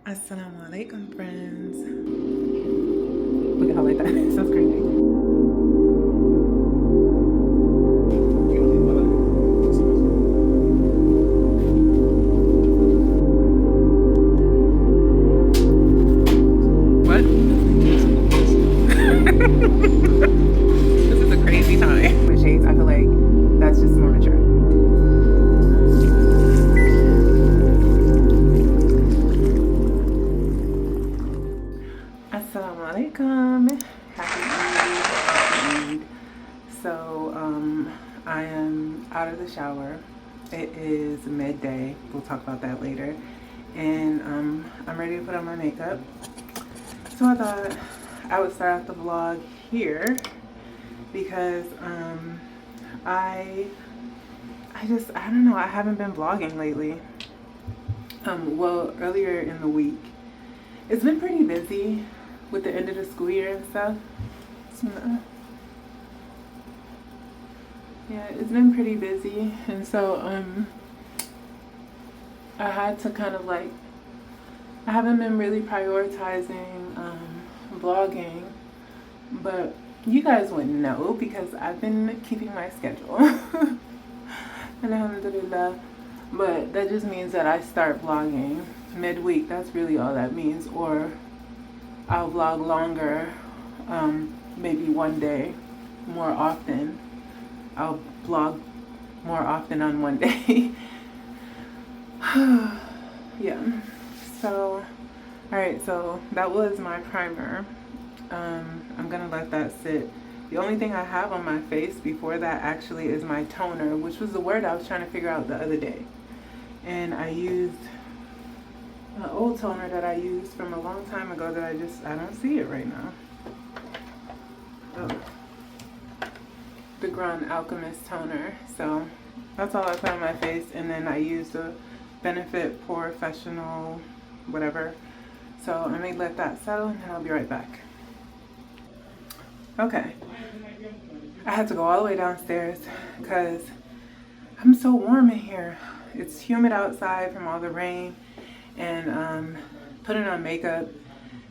Assalamu alaikum, friends. Look at how like that is. That's crazy. What? This is a crazy time. With shades, I feel like that's just more mature. Assalamu alaikum. Happy Eid. So, I am out of the shower. It is midday. We'll talk about that later. And I'm ready to put on my makeup. So I thought I would start out the vlog here because I don't know, I haven't been vlogging lately. Well, earlier in the week. It's been pretty busy with the end of the school year and stuff. Yeah, it's been pretty busy, and so I had to kind of like, I haven't been really prioritizing vlogging, but you guys wouldn't know because I've been keeping my schedule. And alhamdulillah, but that just means that I start vlogging midweek. That's really all that means. Or I'll vlog longer, maybe one day more often. I'll vlog more often on one day. Yeah. So, alright, so that was my primer. I'm gonna let that sit. The only thing I have on my face before that actually is my toner, which was the word I was trying to figure out the other day. And I used an old toner that I used from a long time ago that I don't see it right now. Oh. The Grand Alchemist toner. So that's all I put on my face, and then I used the Benefit Professional whatever. So I may let that settle and I'll be right back. Okay. I had to go all the way downstairs because I'm so warm in here. It's humid outside from all the rain, and putting on makeup,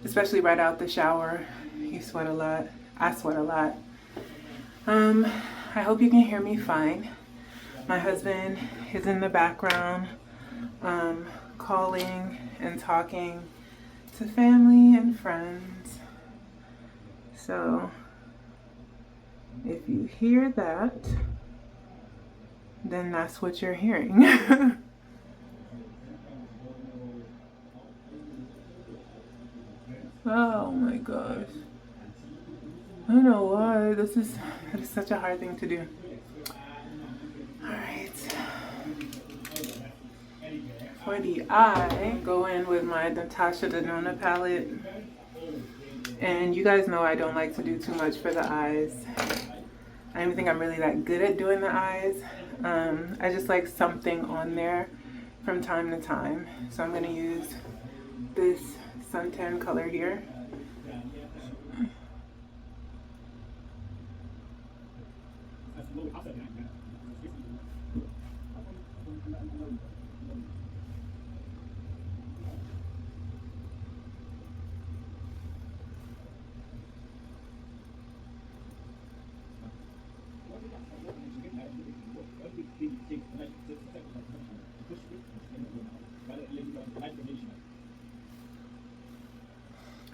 especially right out the shower, you sweat a lot. I sweat a lot. I hope you can hear me fine. My husband is in the background, calling and talking to family and friends. So if you hear that, then that's what you're hearing. Oh my gosh. I don't know why. That is such a hard thing to do. Alright. For the eye, go in with my Natasha Denona palette. And you guys know I don't like to do too much for the eyes. I don't even think I'm really that good at doing the eyes. I just like something on there from time to time. So I'm going to use this suntan color here.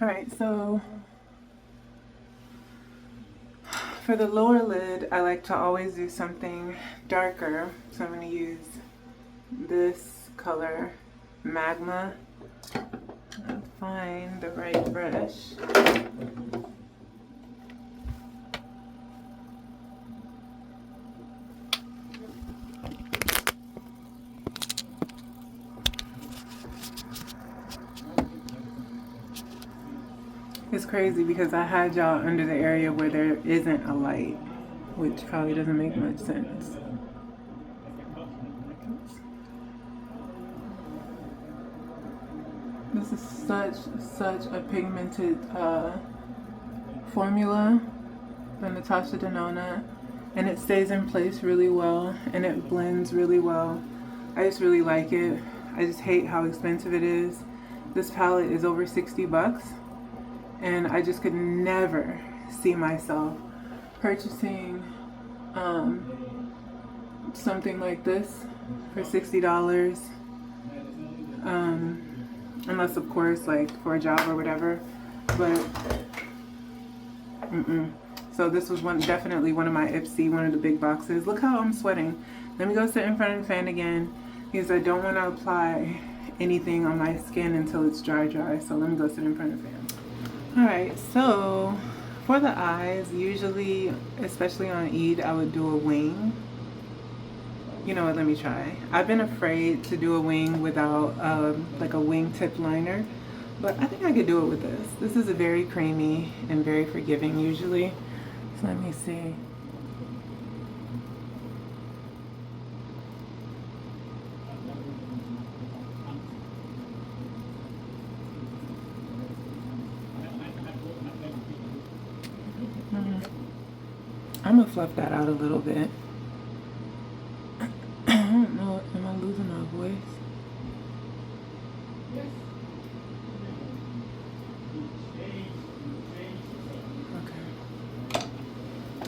Alright, so for the lower lid, I like to always do something darker. So I'm going to use this color, Magma, and find the right brush. It's crazy because I had y'all under the area where there isn't a light, which probably doesn't make much sense. This is such a pigmented formula from Natasha Denona, and it stays in place really well and it blends really well. I just really like it. I just hate how expensive it is, This palette is over 60 bucks, and I just could never see myself purchasing something like this for $60, unless of course like for a job or whatever. But so this was definitely one of my Ipsy, one of the big boxes. Look how I'm sweating. Let me go sit in front of the fan again because I don't want to apply anything on my skin until it's dry. So let me go sit in front of the fan. Alright, so for the eyes, usually, especially on Eid, I would do a wing. You know what, let me try. I've been afraid to do a wing without like a wing tip liner, but I think I could do it with this. This is a very creamy and very forgiving usually. So let me see. I'm gonna fluff that out a little bit. I don't know, am I losing my voice?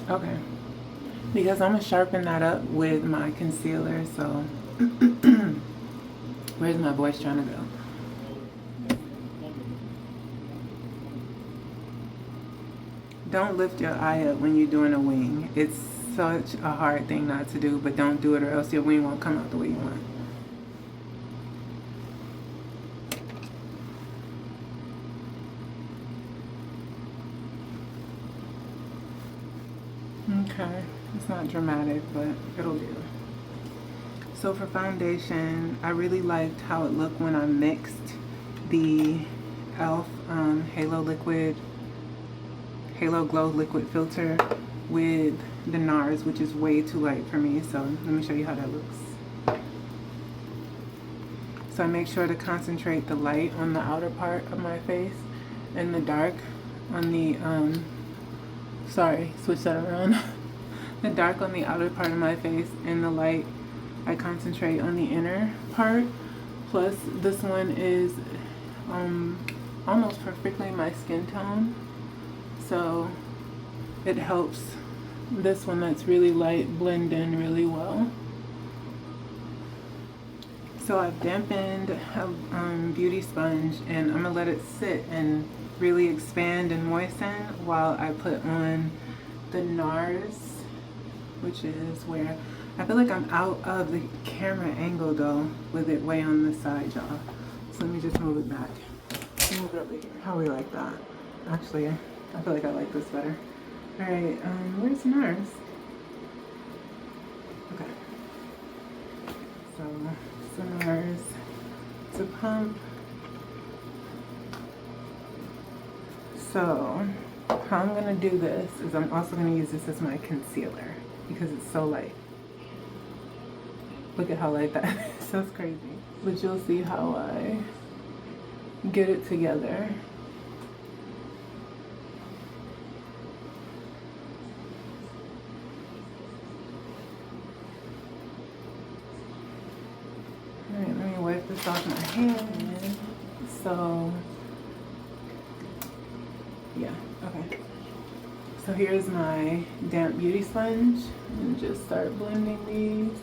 Okay. Because I'm gonna sharpen that up with my concealer, so where's my voice trying to go? Don't lift your eye up when you're doing a wing. It's such a hard thing not to do, but don't do it or else your wing won't come out the way you want. Okay, it's not dramatic, but it'll do. So for foundation, I really liked how it looked when I mixed the e.l.f. Halo Glow Liquid Filter with the NARS, which is way too light for me. So let me show you how that looks. So I make sure to concentrate the light on the outer part of my face and the dark on the, sorry, switch that around. The dark on the outer part of my face and the light, I concentrate on the inner part. Plus this one is almost perfectly my skin tone. So it helps this one that's really light blend in really well. So I've dampened a beauty sponge and I'm gonna let it sit and really expand and moisten while I put on the NARS, which is where I feel like I'm out of the camera angle though with it way on the side, y'all. So let me just move it back. Move it over here. How we like that? Actually, I feel like I like this better. Alright, where's NARS? Okay. So NARS to pump. So how I'm gonna do this is I'm also gonna use this as my concealer because it's so light. Look at how light that is. That's crazy. But you'll see how I get it together. Alright, let me wipe this off my hand. So, yeah, okay. So here's my damp beauty sponge and just start blending these.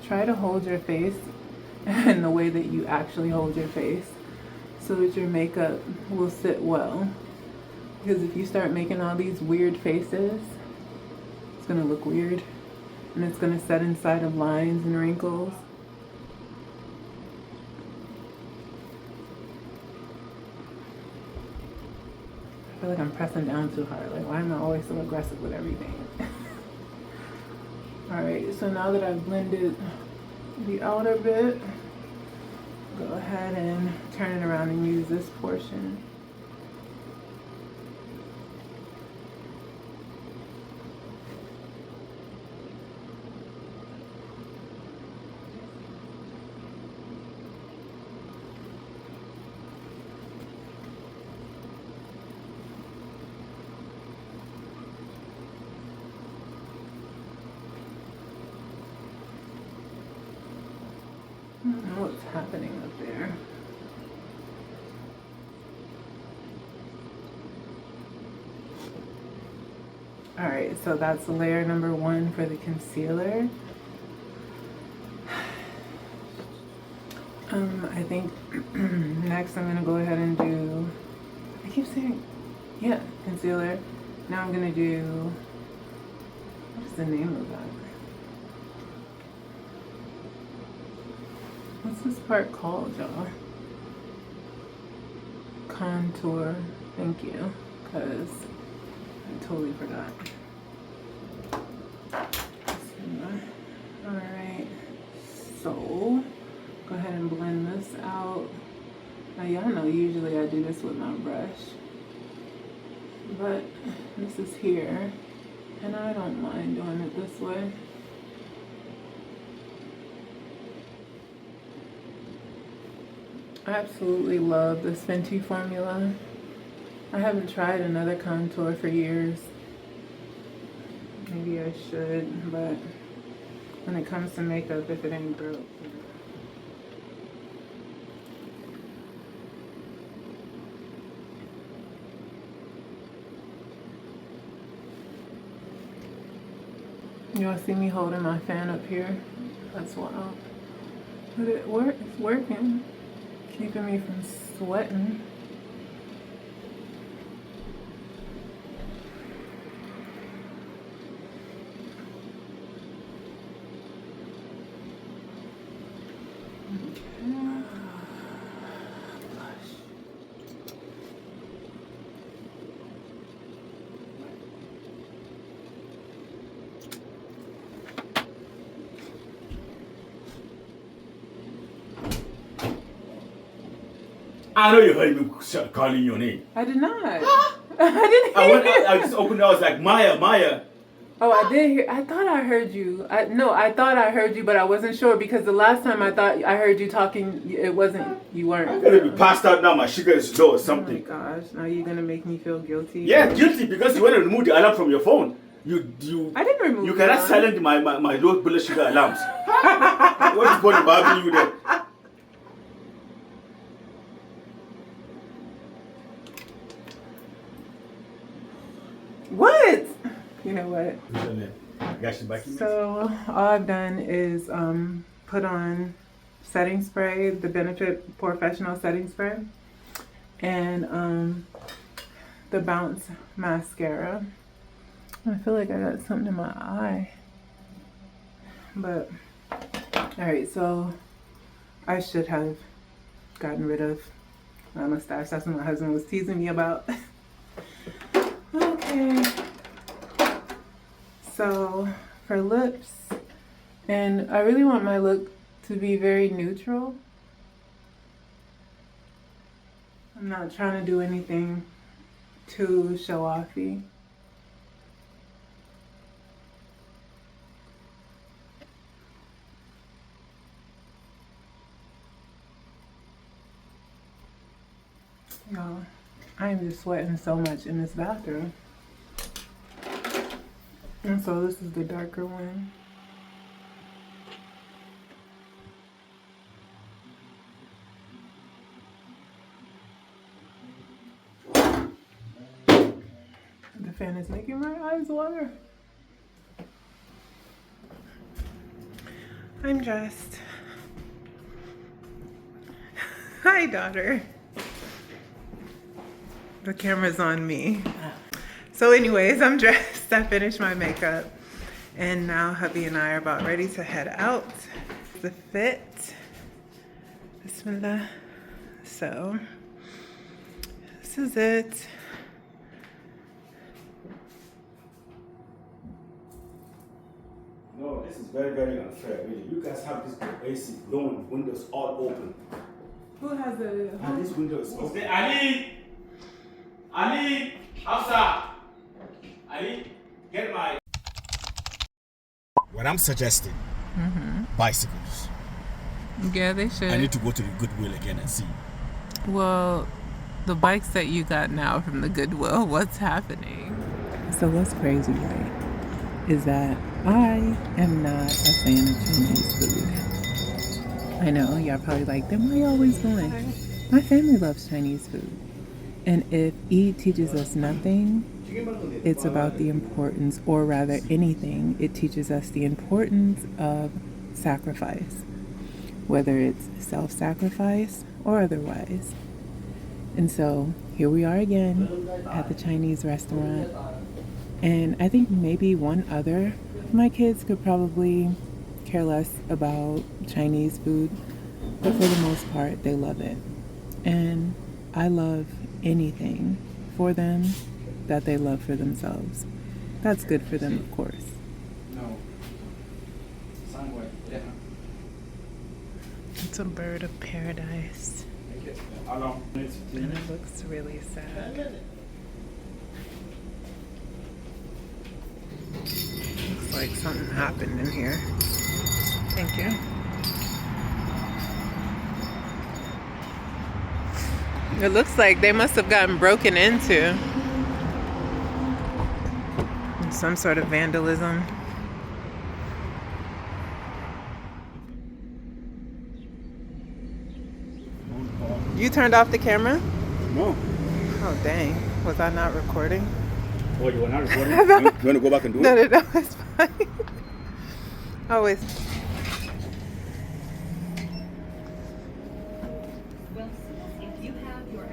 Try to hold your face in the way that you actually hold your face so that your makeup will sit well. Because if you start making all these weird faces, it's gonna look weird and it's gonna set inside of lines and wrinkles. I feel like I'm pressing down too hard. Like, why am I always so aggressive with everything? Alright, so now that I've blended the outer bit, go ahead and turn it around and use this portion. What's happening up there? Alright, so that's layer number 1 for the concealer. I think next I'm gonna go ahead and do, I keep saying, yeah, concealer. Now I'm gonna do, what's the name of that? What's this part called, y'all? Contour. Thank you, because I totally forgot. Alright, so go ahead and blend this out. Now y'all know usually I do this with my brush, but this is here and I don't mind doing it this way. I absolutely love this Fenty formula. I haven't tried another contour for years. Maybe I should, but when it comes to makeup, if it ain't broke. Y'all see me holding my fan up here? That's wild. But it's working. Keeping me from sweating. I know you heard me calling your name. I did not. I didn't hear it. I just opened it. I was like, Maya, Maya. Oh, I did hear. I thought I heard you. I thought I heard you, but I wasn't sure because the last time I thought I heard you talking, it wasn't. You weren't. I'm gonna be passed out now. My sugar is low or something. Oh my gosh! Now you're gonna make me feel guilty. Yeah, guilty because you want to remove the alarm from your phone. You. I didn't remove. You cannot silence my low blood sugar alarms. What is going bothering you there? What? You know what? So all I've done is put on setting spray, the Benefit Professional setting spray, and the Bounce mascara. I feel like I got something in my eye. But alright, so I should have gotten rid of my mustache. That's what my husband was teasing me about. Okay, so for lips, and I really want my look to be very neutral. I'm not trying to do anything too show-offy. Y'all, I am just sweating so much in this bathroom. And so this is the darker one. The fan is making my eyes water. I'm dressed. Hi, daughter. The camera's on me. So anyways, I'm dressed. I finished my makeup. And now hubby and I are about ready to head out. The fit. Bismillah. So, this is it. No, this is very, very unfair, really. You guys have this AC blowing, windows all open. Who has the... And this window is open. Ali, Hafsa, Ali, get my... What I'm suggesting, bicycles. Yeah, they should. I need to go to the Goodwill again and see. Well, the bikes that you got now from the Goodwill, what's happening? So what's crazy, right, is that I am not a fan of Chinese food. I know, y'all probably like, then why are you always going? My family loves Chinese food. And if Eid teaches us nothing, it's about the importance, or rather anything, it teaches us the importance of sacrifice, whether it's self-sacrifice or otherwise. And so here we are again at the Chinese restaurant. And I think maybe one other of my kids could probably care less about Chinese food, but for the most part, they love it. And I love anything for them that they love for themselves. That's good for them, of course. No. It's a bird of paradise. How long? And it looks really sad. Looks like something happened in here. Thank you. It looks like they must have gotten broken into. Some sort of vandalism. You turned off the camera? No. Oh, dang. Was I not recording? Oh, you were not recording? You want to go back and do it? No, it's fine. Always. Well, if you have your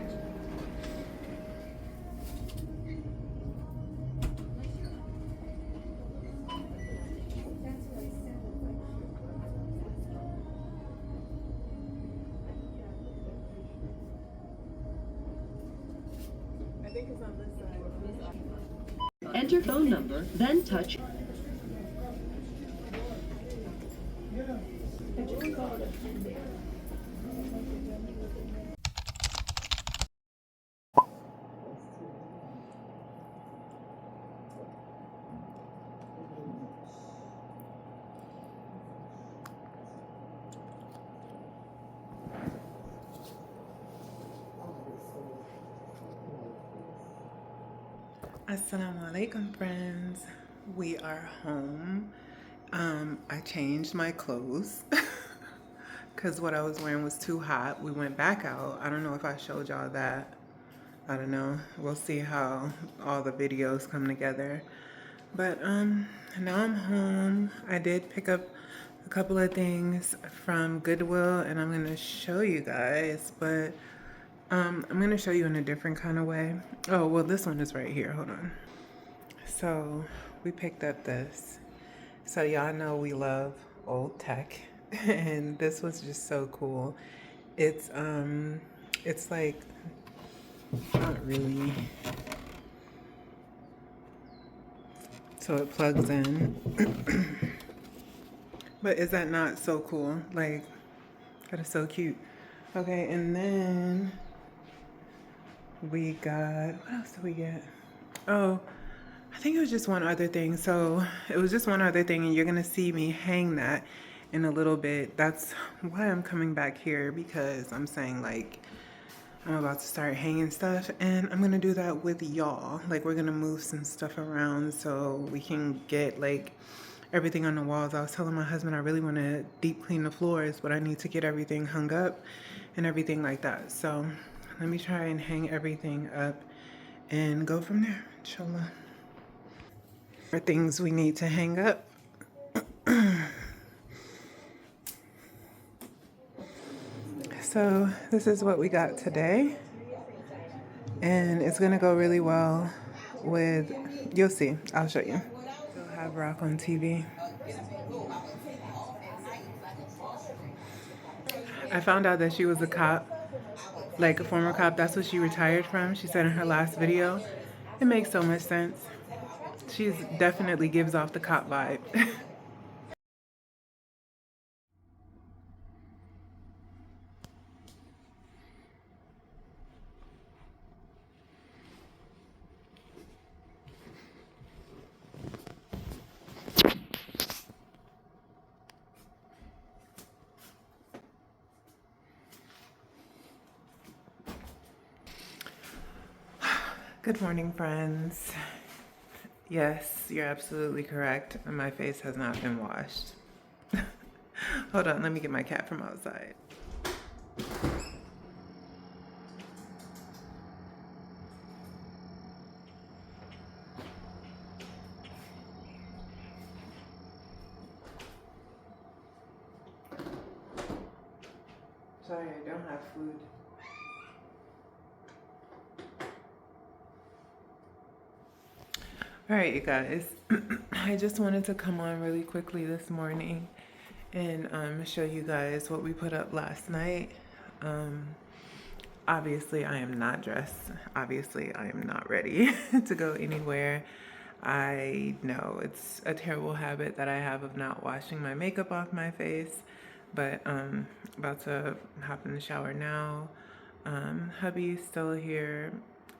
enter phone number, then touch. Assalamu alaikum, friends. We are home. I changed my clothes because what I was wearing was too hot. We went back out. I don't know if I showed y'all that. I don't know. We'll see how all the videos come together. But now I'm home. I did pick up a couple of things from Goodwill and I'm gonna show you guys, but I'm gonna show you in a different kind of way. Oh, well, this one is right here. Hold on. So we picked up this. So y'all know we love old tech, and this was just so cool. It's like not really. So it plugs in. But is that not so cool? Like, that is so cute. Okay, and then we got, what else did we get? Oh, I think it was just one other thing. So it was just one other thing, and you're gonna see me hang that in a little bit. That's why I'm coming back here, because I'm saying like I'm about to start hanging stuff, and I'm gonna do that with y'all. Like, we're gonna move some stuff around so we can get like everything on the walls. I was telling my husband I really want to deep clean the floors, but I need to get everything hung up and everything like that. So let me try and hang everything up and go from there, inshallah. For things we need to hang up. So this is what we got today, and it's gonna go really well with, you'll see, I'll show you. We'll have Rock on TV. I found out that she was a cop, like a former cop. That's what she retired from. She said in her last video. It makes so much sense. She definitely gives off the cop vibe. Good morning, friends. Yes, you're absolutely correct. My face has not been washed. Hold on, let me get my cat from outside. Sorry, I don't have food. All right, you guys. I just wanted to come on really quickly this morning and show you guys what we put up last night. Obviously, I am not dressed. Obviously, I am not ready to go anywhere. I know it's a terrible habit that I have of not washing my makeup off my face, but about to hop in the shower now. Hubby's still here.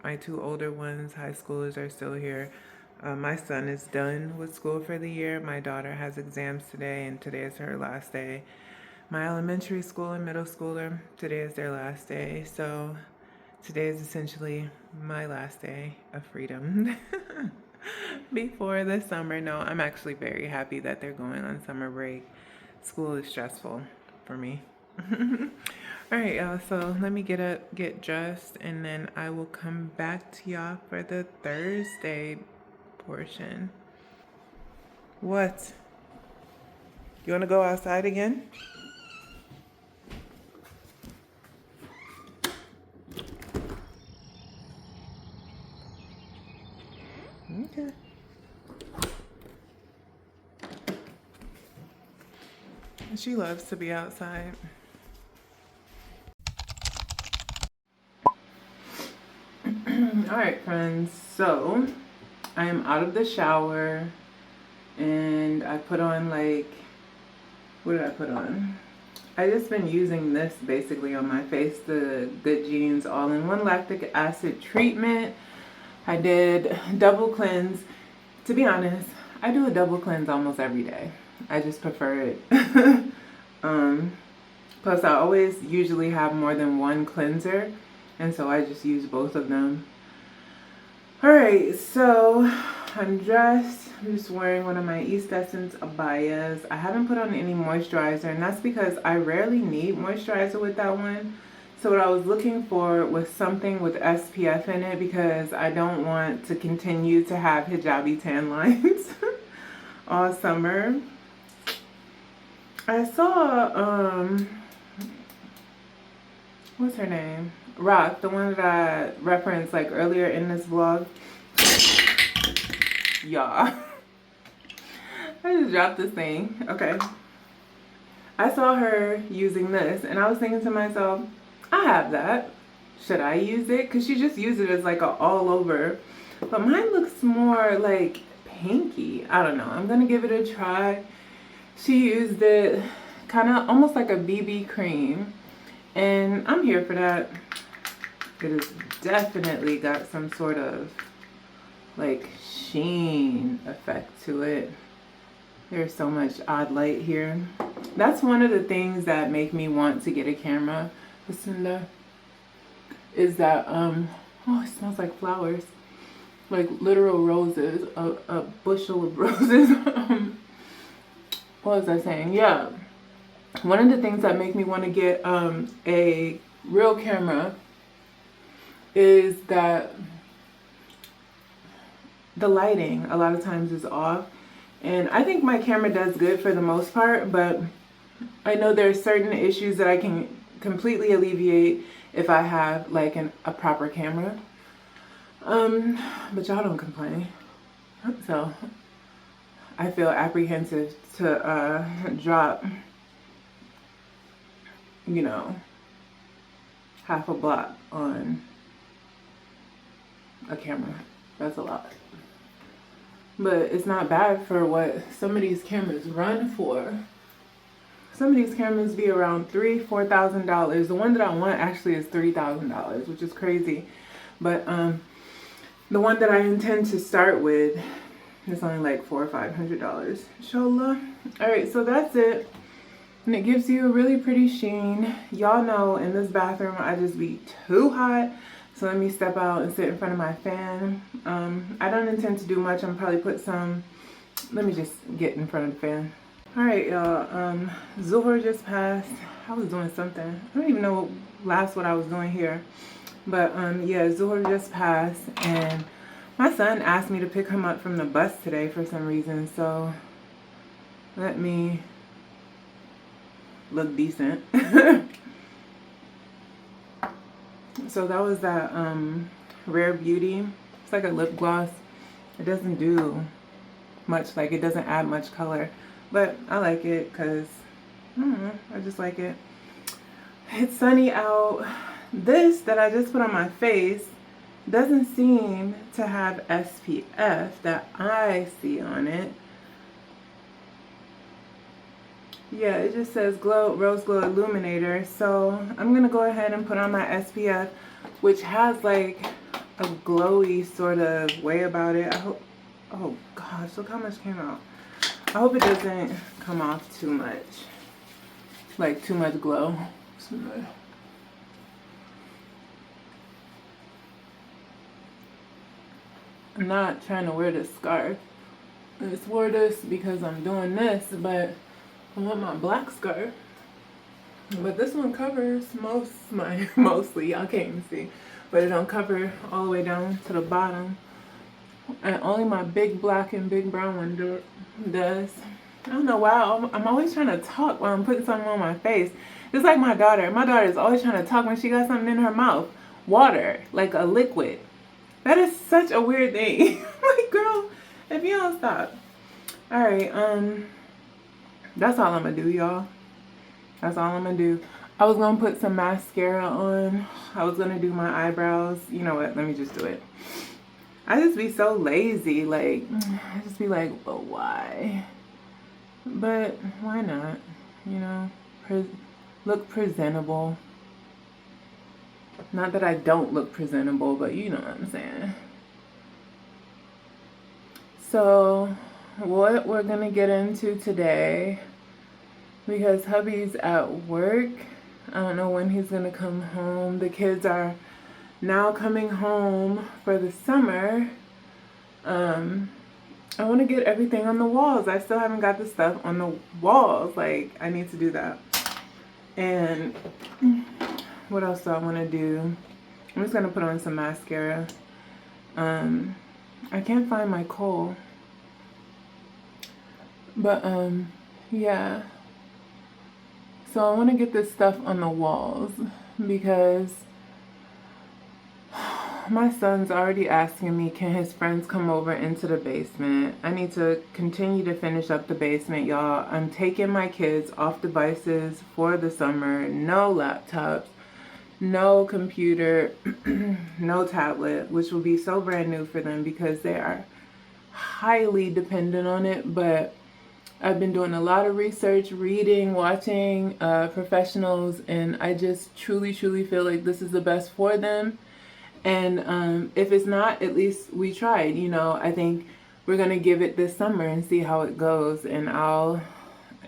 My two older ones, high schoolers, are still here. My son is done with school for the year. My daughter has exams today, and today is her last day. My elementary school and middle schooler, today is their last day. So today is essentially my last day of freedom before the summer. No, I'm actually very happy that they're going on summer break. School is stressful for me. All right, y'all, so let me get up, get dressed, and then I will come back to y'all for the Thursday portion. What? You want to go outside again? Okay. She loves to be outside. All right, friends, so I am out of the shower and I put on, like, what did I put on? I just been using this basically on my face, the Good Genes all-in-one lactic acid treatment. I did double cleanse. To be honest, I do a double cleanse almost every day. I just prefer it. Plus I always usually have more than one cleanser, and so I just use both of them. Alright, so I'm dressed. I'm just wearing one of my East Essence abayas. I haven't put on any moisturizer, and that's because I rarely need moisturizer with that one. So what I was looking for was something with SPF in it because I don't want to continue to have hijabi tan lines all summer. I saw, what's her name? Rock, the one that I referenced like earlier in this vlog. Y'all. I just dropped this thing. Okay. I saw her using this and I was thinking to myself, I have that. Should I use it? Because she just used it as like a all over. But mine looks more like pinky. I don't know. I'm going to give it a try. She used it kind of almost like a BB cream. And I'm here for that. It has definitely got some sort of like sheen effect to it. There's so much odd light here. That's one of the things that make me want to get a camera. Lucinda, is that oh, it smells like flowers, like literal roses, a bushel of roses. What was I saying? Yeah, one of the things that make me want to get a real camera is that the lighting a lot of times is off, and I think my camera does good for the most part, but I know there are certain issues that I can completely alleviate if I have like a proper camera. But y'all don't complain, so I feel apprehensive to drop, you know, half a block on a camera. That's a lot. But it's not bad for what some of these cameras run for. Some of these cameras be around $3,000-$4,000. The one that I want actually is $3,000, which is crazy. But the one that I intend to start with is only like $400 or $500. Inshallah. All right, so that's it. And it gives you a really pretty sheen. Y'all know in this bathroom I just be too hot. So let me step out and sit in front of my fan. I don't intend to do much. I'm probably put some, let me just get in front of the fan. Alright, y'all. Zuhur just passed. I was doing something. I don't even know what I was doing here. But yeah, Zuhur just passed, and my son asked me to pick him up from the bus today for some reason, so let me look decent. So that was that Rare Beauty. It's like a lip gloss. It doesn't do much, like it doesn't add much color, but I like it because I don't know, I just like it. It's sunny out. This that I just put on my face doesn't seem to have SPF that I see on it. Yeah, it just says Glow Rose Glow Illuminator. So I'm gonna go ahead and put on my SPF, which has like a glowy sort of way about it. I hope. Oh gosh, look how much came out. I hope it doesn't come off too much, like too much glow. I'm not trying to wear this scarf. I just wore this because I'm doing this, but I want my black scarf. But this one covers mostly, y'all can't even see, but it don't cover all the way down to the bottom. And only my big black and big brown one does. I don't know why. I'm always trying to talk while I'm putting something on my face. Just like my daughter. My daughter is always trying to talk when she got something in her mouth. Water, like a liquid. That is such a weird thing. Like, girl, if you don't stop. Alright, that's all I'm gonna do, y'all. That's all I'm gonna do. I was gonna put some mascara on. I was gonna do my eyebrows. You know what? Let me just do it. I just be so lazy. Like, I just be like, well, why? But why not? You know, look presentable. Not that I don't look presentable, but you know what I'm saying. So, what we're gonna get into today, because hubby's at work. I don't know when he's gonna come home. The kids are now coming home for the summer. I want to get everything on the walls. I still haven't got the stuff on the walls. Like, I need to do that. And what else do I want to do? I'm just gonna put on some mascara. I can't find my kohl, but yeah. So I want to get this stuff on the walls because my son's already asking me, can his friends come over into the basement? I need to continue to finish up the basement, y'all. I'm taking my kids off devices for the summer. No laptops, no computer, no tablet, which will be so brand new for them because they are highly dependent on it. But I've been doing a lot of research, reading, watching professionals, and I just truly feel like this is the best for them. And if it's not, at least we tried. You know, I think we're going to give it this summer and see how it goes. And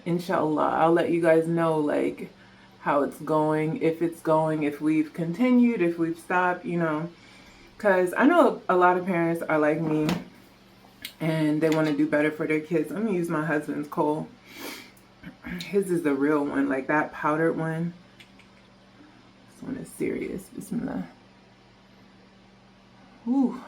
inshallah, I'll let you guys know, like, how it's going, if we've continued, if we've stopped, you know. Because I know a lot of parents are like me and they want to do better for their kids. I'm going to use my husband's kohl. His is the real one, like that powdered one. This one is serious. Bismillah. Ooh.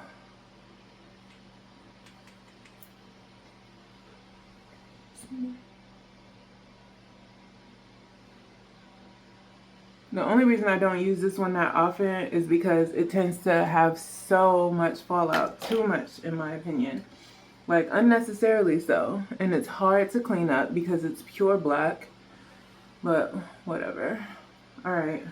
The only reason I don't use this one that often is because it tends to have so much fallout. Too much, in my opinion. Like, unnecessarily so. And it's hard to clean up because it's pure black. But, whatever. Alright.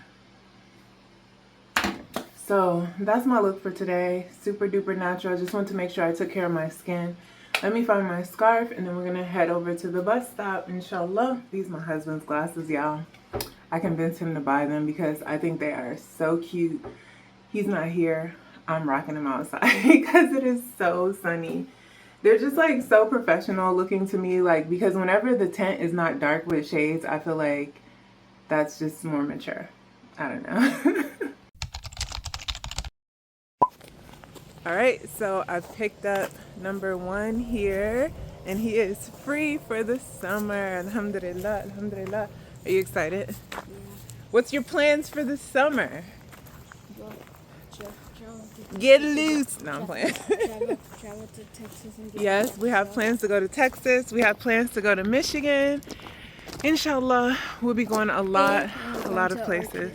So, that's my look for today. Super duper natural. I just want to make sure I took care of my skin. Let me find my scarf and then we're going to head over to the bus stop, inshallah. These are my husband's glasses, y'all. I convinced him to buy them because I think they are so cute. He's not here. I'm rocking them outside because it is so sunny. They're just like so professional looking to me, like, because whenever the tent is not dark with shades, I feel like that's just more mature. I don't know. All right, so I've picked up number 1 here And he is free for the summer. Alhamdulillah, alhamdulillah. Are you excited? Yeah. What's your plans for the summer? Travel Get loose. No, I'm playing. travel to Texas and get Yes, we have plans to go to Texas. We have plans to go to Michigan. Inshallah, we'll be going a lot of places.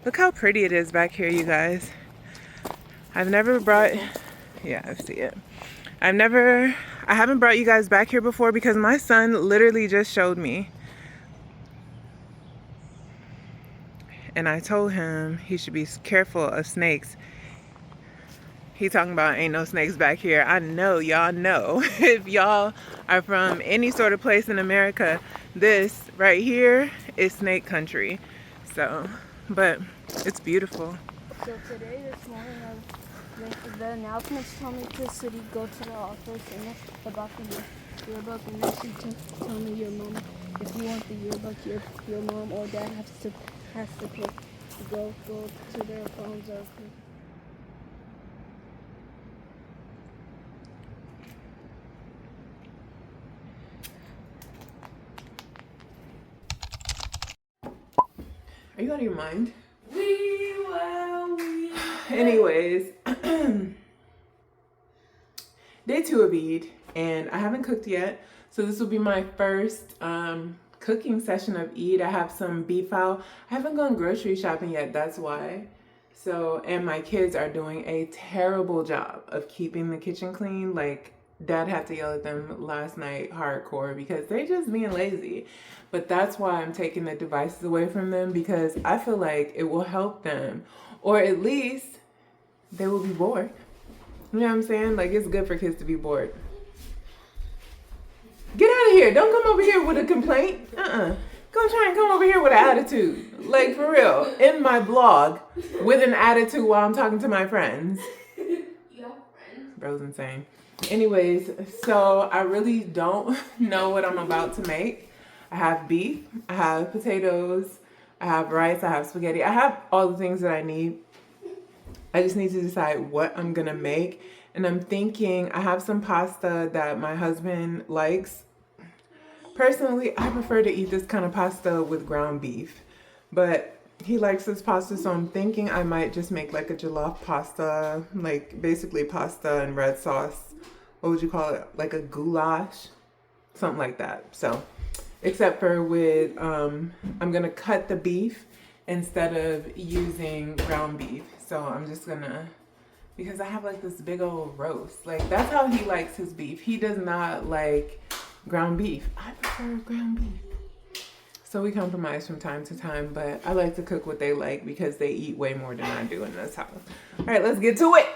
Look how pretty it is back here, you guys. I've never brought, yeah, I see it. I haven't brought you guys back here before because my son literally just showed me. And I told him he should be careful of snakes. He talking about ain't no snakes back here. I know y'all know. If y'all are from any sort of place in America, this right here is snake country. So, but it's beautiful. So today, this morning, the announcements told me to go to the office and about the yearbook, and then she told me your mom, if you want the yearbook, your mom or dad has to pick to go to their phones or. Are you out of your mind? Anyways, day 2 of Eid, and I haven't cooked yet. So this will be my first cooking session of Eid. I have some beef out. I haven't gone grocery shopping yet, that's why. So, and my kids are doing a terrible job of keeping the kitchen clean. Like, Dad had to yell at them last night hardcore because they're just being lazy. But that's why I'm taking the devices away from them, because I feel like it will help them. Or at least they will be bored. You know what I'm saying? Like, it's good for kids to be bored. Get out of here. Don't come over here with a complaint. Come try and come over here with an attitude. Like, for real. In my blog with an attitude while I'm talking to my friends. You have friends? Bro's insane. Anyways, so I really don't know what I'm about to make. I have beef, I have potatoes, I have rice, I have spaghetti. I have all the things that I need. I just need to decide what I'm gonna make. And I'm thinking, I have some pasta that my husband likes. Personally, I prefer to eat this kind of pasta with ground beef. But he likes this pasta, so I'm thinking I might just make like a jollof pasta, like basically pasta and red sauce. What would you call it? Like a goulash? Something like that. So, except for with, I'm gonna cut the beef instead of using ground beef. So I'm just gonna, because I have like this big old roast. Like, that's how he likes his beef. He does not like ground beef. I prefer ground beef. So we compromise from time to time, but I like to cook what they like because they eat way more than I do in this house. All right, let's get to it.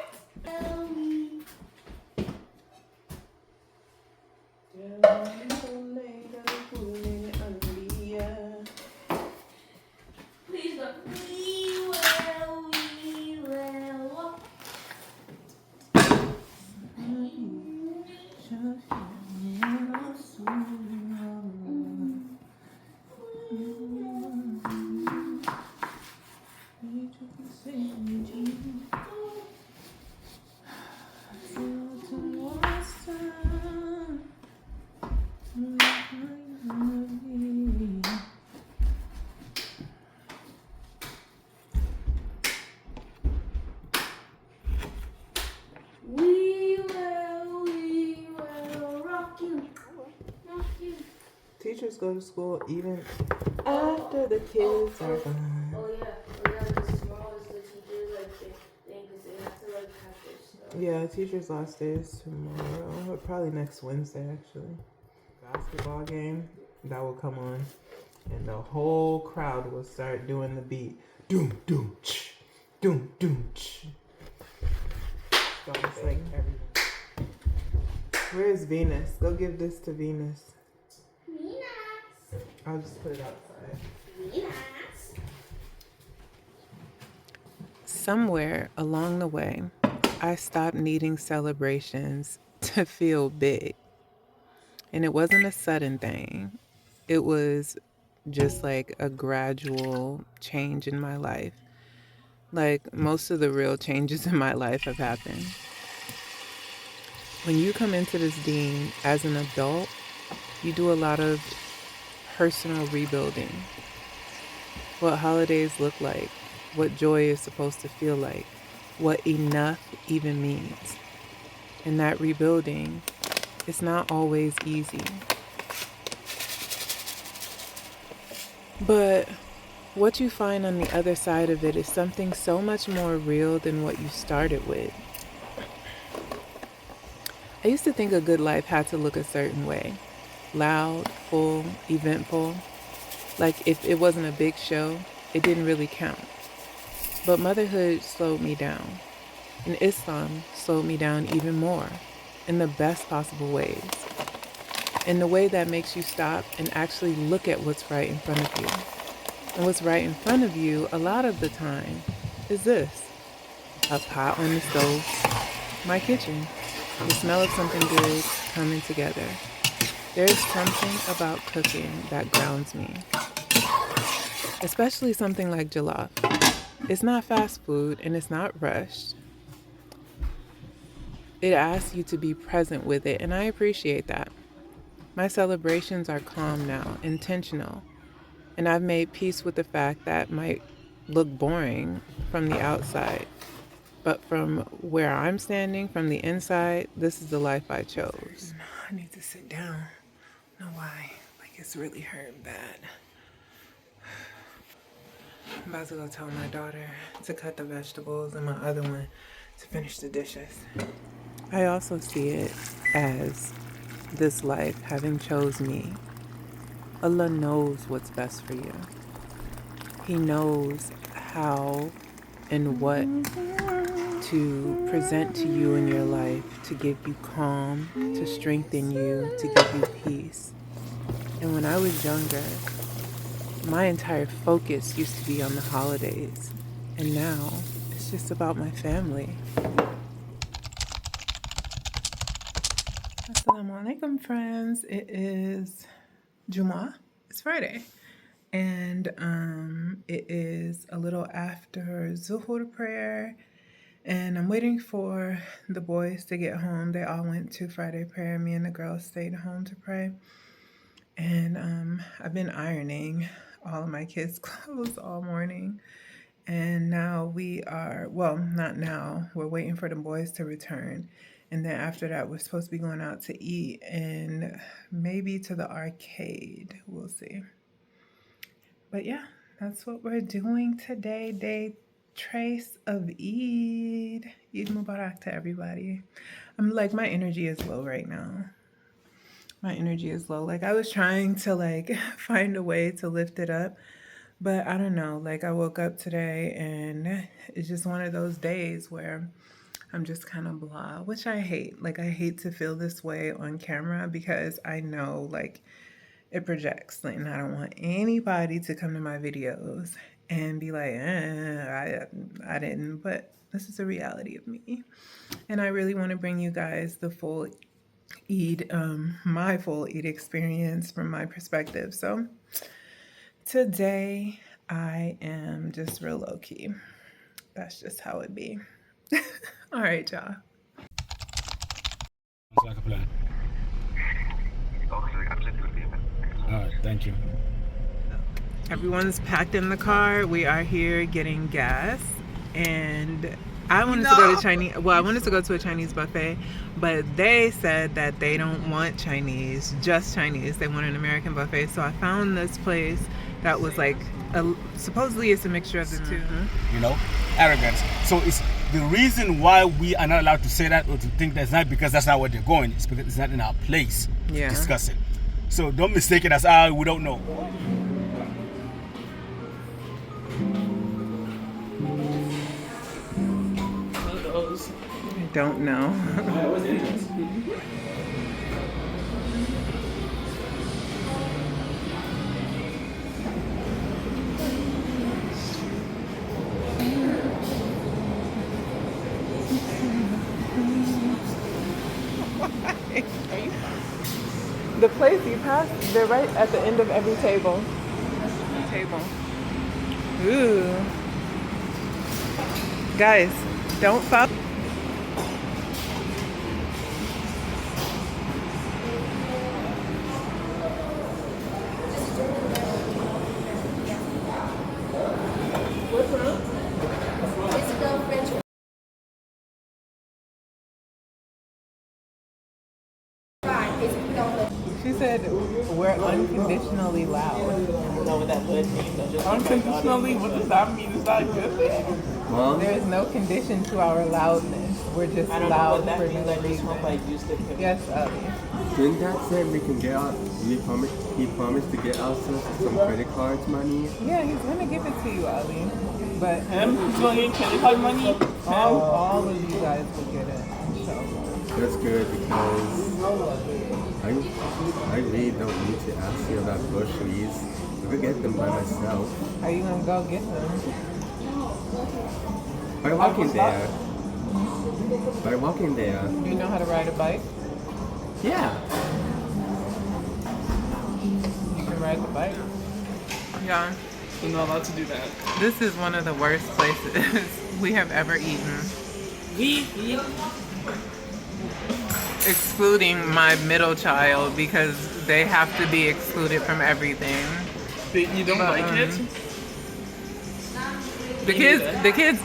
Teachers go to school even after the kids are gone. Oh yeah, the smallest the teachers like they think they have to like have their stuff. Yeah, teachers' last day is tomorrow, or probably next Wednesday actually. Basketball game that will come on, and the whole crowd will start doing the beat. Doom doom ch, doom doom ch. So it's like everyone. Where's Venus? Go give this to Venus. I'll just put it outside. Somewhere along the way, I stopped needing celebrations to feel big. And it wasn't a sudden thing. It was just like a gradual change in my life. Like, most of the real changes in my life have happened. when you come into this deen as an adult, you do a lot of personal rebuilding. What holidays look like, what joy is supposed to feel like, what enough even means. And that rebuilding, it's not always easy. But what you find on the other side of it is something so much more real than what you started with. I used to think a good life had to look a certain way. Loud, full, eventful. Like if it wasn't a big show, it didn't really count. But motherhood slowed me down. And Islam slowed me down even more, in the best possible ways. In the way that makes you stop and actually look at what's right in front of you. And what's right in front of you, a lot of the time, is this. A pot on the stove, my kitchen, the smell of something good coming together. There's something about cooking that grounds me. Especially something like jollof. It's not fast food and it's not rushed. It asks you to be present with it, and I appreciate that. My celebrations are calm now, intentional, and I've made peace with the fact that might look boring from the outside. But from where I'm standing, from the inside, this is the life I chose. I need to sit down. I don't know why. Like it's really hurting bad. I'm about to go tell my daughter to cut the vegetables and my other one to finish the dishes. I also see it as this life having chose me. Allah knows what's best for you. He knows how and what to present to you in your life, to give you calm, to strengthen you, to give you peace. And when I was younger, my entire focus used to be on the holidays. And now it's just about my family. Assalamu alaikum, friends. It is Jumu'ah. It's Friday. And it is a little after Zuhur prayer. And I'm waiting for the boys to get home. They all went to Friday prayer. Me and the girls stayed home to pray. And I've been ironing all of my kids' clothes all morning. And now we are, well, not now. We're waiting for the boys to return. And then after that, we're supposed to be going out to eat and maybe to the arcade. We'll see. But yeah, that's what we're doing today. Day trace of Eid. Eid Mubarak to everybody. I'm like, my energy is low right now. My energy is low. Like I was trying to like find a way to lift it up. But I don't know, like I woke up today and it's just one of those days where I'm just kind of blah, which I hate. Like I hate to feel this way on camera because I know like it projects. Like, and I don't want anybody to come to my videos and be like, I didn't. But this is the reality of me. And I really want to bring you guys the full Eid, my full Eid experience from my perspective. So today I am just real low key. That's just how it be. All right, y'all. Sounds like a plan. All right, thank you. Everyone's packed in the car. We are here getting gas, and I wanted to go to Chinese. Well, I wanted to go to a Chinese buffet, but they said that they don't want Chinese, just Chinese. They want an American buffet. So I found this place that was like, supposedly it's a mixture of the two. You know, arrogance. So it's the reason why we are not allowed to say that or to think that's not because that's not where they're going. It's because it's not in our place to discuss it. So don't mistake it as, we don't know. I don't know. The place you pass, they're right at the end of every table. Ooh. Guys, don't follow. said we're unconditionally loud. Unconditionally? What does that mean? Is that a good thing? Mom? There is no condition to our loudness. We're just loud for no reason. Yes, Ali. Didn't Dad say we can get out? He promised to get us some credit cards money. Yeah, he's gonna give it to you, Ali. But Him? He's going to get credit card money? all of you guys will get it. So That's good because I really don't need to ask you about groceries. I could get them by myself. how you gonna go get them? By walking there. By walking there. Do you know how to ride a bike? Yeah. You can ride the bike. Yeah. You're not allowed to do that. This is one of the worst places we have ever eaten. Excluding my middle child because they have to be excluded from everything. You don't like it? The kids.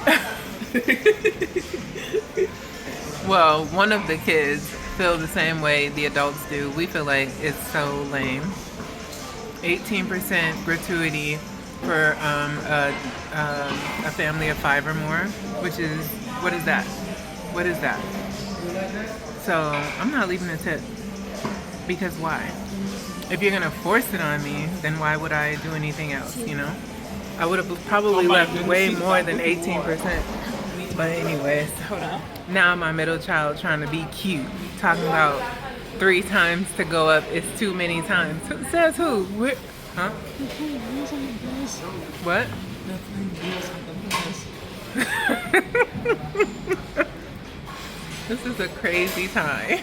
Well, one of the kids feel the same way the adults do. We feel like it's so lame. 18% gratuity for a family of 5 or more, which is, what is that? What is that? So I'm not leaving a tip, because why? If you're gonna force it on me, then why would I do anything else, you know? I would have probably left way more than 18%. But anyways, now my middle child trying to be cute, talking about 3 times to go up is too many times. Says who? Huh? What? This is a crazy time.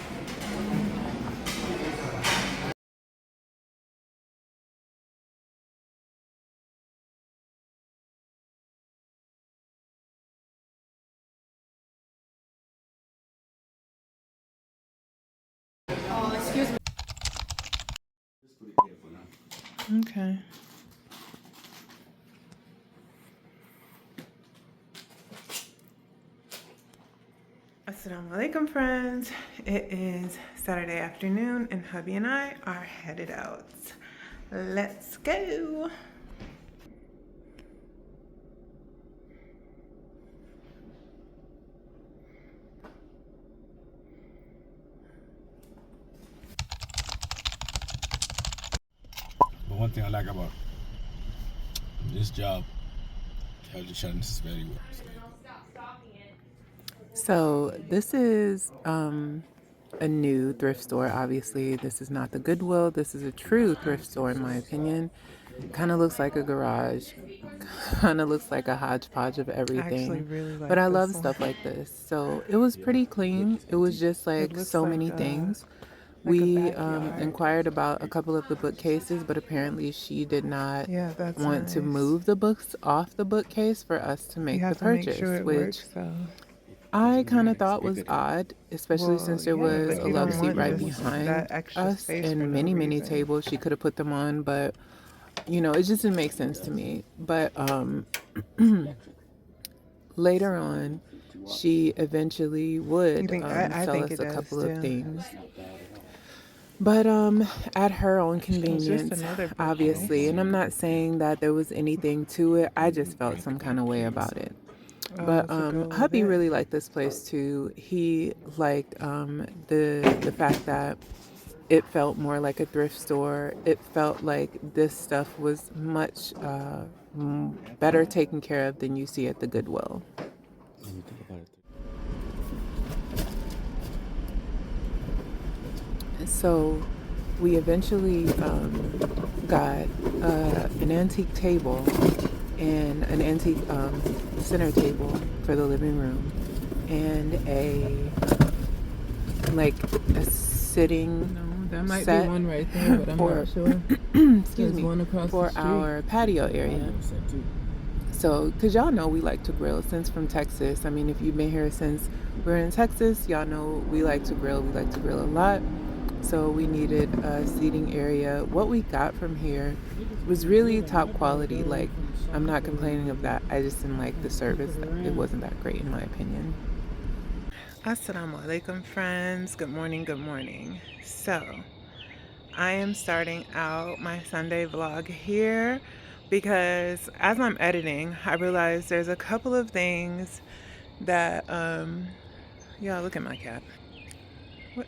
Okay. Assalamu alaikum, friends. It is Saturday afternoon and hubby and I are headed out. Let's go. But one thing I like about this job, television is very well. So this is a new thrift store. Obviously, this is not the Goodwill. This is a true thrift store, in my opinion. Kind of looks like a garage. Kind of looks like a hodgepodge of everything. Really like, but I love stuff like this. So it was pretty clean. It was just like so many things. We inquired about a couple of the bookcases, but apparently she did not want to move the books off the bookcase for us to make the purchase, which I kind of thought was odd, especially since there was a love seat right behind us and many tables. She could have put them on, but you know, it just didn't make sense to me. But later on, she eventually would sell us a couple of things. But at her own convenience, obviously. And I'm not saying that there was anything to it. I just felt some kind of way about it. But hubby really liked this place too. He liked the fact that it felt more like a thrift store. It felt like this stuff was much better taken care of than you see at the Goodwill. So we eventually got an antique table and an antique center table for the living room and a sitting that might set be one right there, but I'm not sure. Excuse me, one across for the street. our patio area. So, because y'all know we like to grill since from Texas. I mean, if you've been here since we're in Texas, y'all know we like to grill. We like to grill a lot. So we needed a seating area. What we got from here was really top quality. Like, I'm not complaining of that. I just didn't like the service. It wasn't that great in my opinion. Assalamu alaikum, friends. Good morning, good morning. So I am starting out my Sunday vlog here because as I'm editing, I realized there's a couple of things that, yeah, look at my cat. What?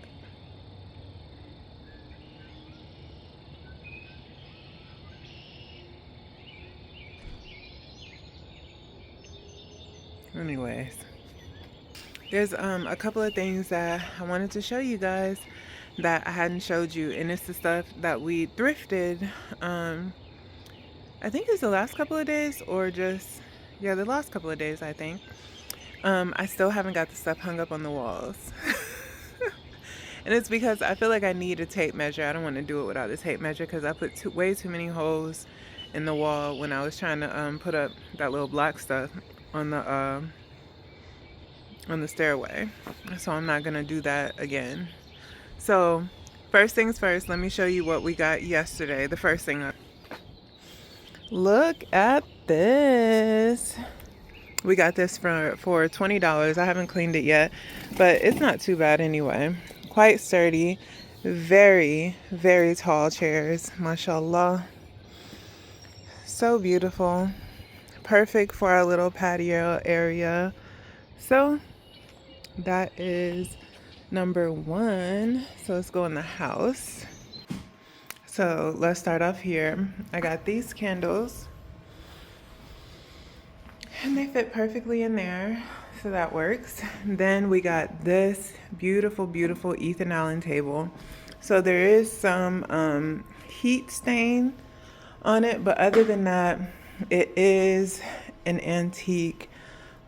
Anyways, there's a couple of things that I wanted to show you guys that I hadn't showed you, and it's the stuff that we thrifted. I think it's the last couple of days, or just, yeah, the last couple of days, I think. I still haven't got the stuff hung up on the walls. And it's because I feel like I need a tape measure. I don't want to do it without a tape measure because I put way too many holes in the wall when I was trying to put up that little black stuff on the stairway. So I'm not gonna do that again. So first things first, let me show you what we got yesterday. The first thing, look at this. We got this for $20. I haven't cleaned it yet, but it's not too bad anyway. Quite sturdy, very, very tall chairs, mashallah. So beautiful. Perfect for our little patio area. So that is number one. So let's go in the house. So let's start off here. I got these candles and they fit perfectly in there. So that works. Then we got this beautiful, beautiful Ethan Allen table. So there is some heat stain on it, but other than that, it is an antique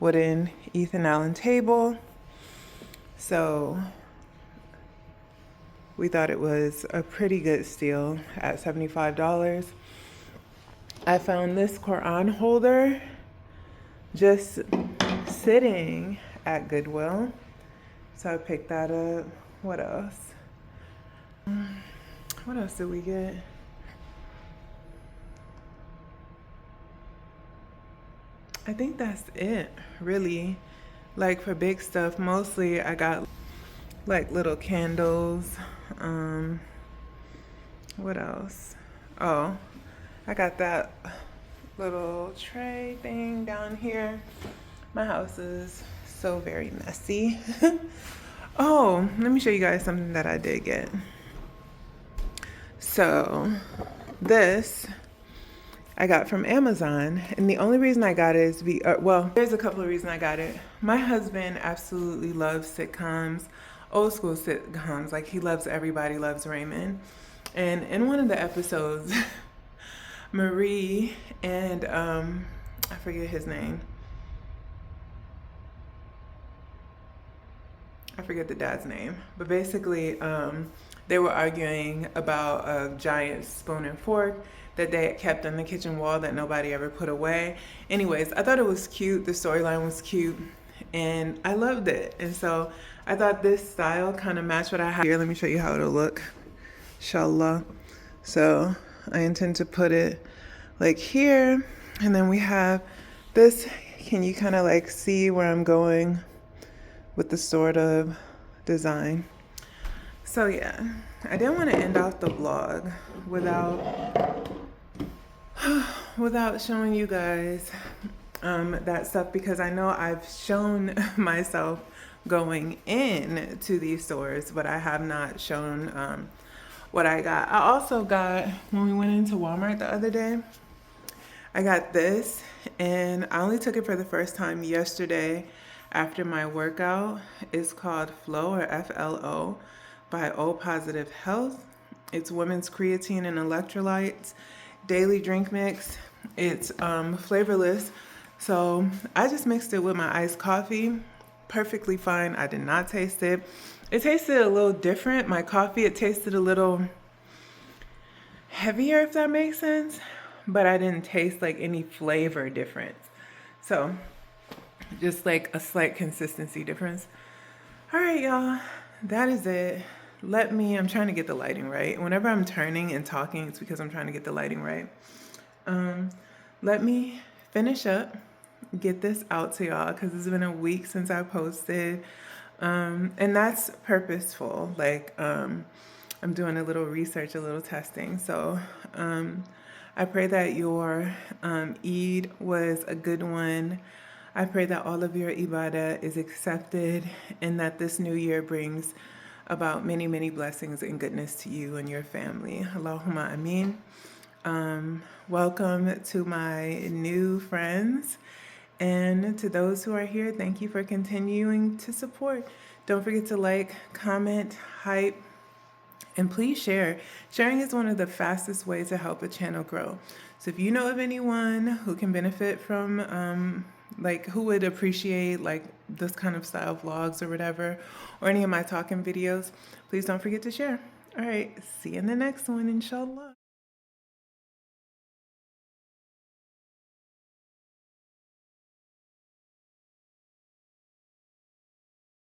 wooden Ethan Allen table. So we thought it was a pretty good steal at $75. I found this Quran holder just sitting at Goodwill. So I picked that up. What else? What else did we get? I think that's it, really. Like for big stuff, mostly I got like little candles. What else? Oh, I got that little tray thing down here. My house is so very messy. Oh, let me show you guys something that I did get. So this I got from Amazon, and the only reason I got it is well, there's a couple of reasons I got it. My husband absolutely loves sitcoms, old school sitcoms. Like he loves Everybody Loves Raymond. And in one of the episodes, Marie and I forget his name. I forget the dad's name, but basically they were arguing about a giant spoon and fork that they had kept on the kitchen wall that nobody ever put away. Anyways, I thought it was cute. The storyline was cute and I loved it. And so I thought this style kind of matched what I have here. Let me show you how it'll look, inshallah. So I intend to put it like here. And then we have this. Can you kind of like see where I'm going with the sort of design? So yeah, I didn't want to end off the vlog without showing you guys that stuff, because I know I've shown myself going in to these stores, but I have not shown what I got. I also got, when we went into Walmart the other day, I got this, and I only took it for the first time yesterday after my workout. It's called Flow, or F-L-O, by O Positive Health. It's women's creatine and electrolytes daily drink mix. It's flavorless, so I just mixed it with my iced coffee. Perfectly fine. I did not taste it. It tasted a little different. My coffee, it tasted a little heavier, if that makes sense, but I didn't taste like any flavor difference. So just like a slight consistency difference. All right, y'all, that is it. I'm trying to get the lighting right. Whenever I'm turning and talking, it's because I'm trying to get the lighting right. Let me finish up, get this out to y'all, because it's been a week since I posted. And that's purposeful. Like, I'm I'm doing a little research, a little testing. So I pray that your Eid was a good one. I pray that all of your ibadah is accepted and that this new year brings about many, many blessings and goodness to you and your family. Allahumma ameen. Welcome to my new friends. And to those who are here, thank you for continuing to support. Don't forget to like, comment, hype, and please share. Sharing is one of the fastest ways to help a channel grow. So if you know of anyone who can benefit from, who would appreciate this kind of style vlogs or whatever, or any of my talking videos, please don't forget to share. All right, see you in the next one, inshallah.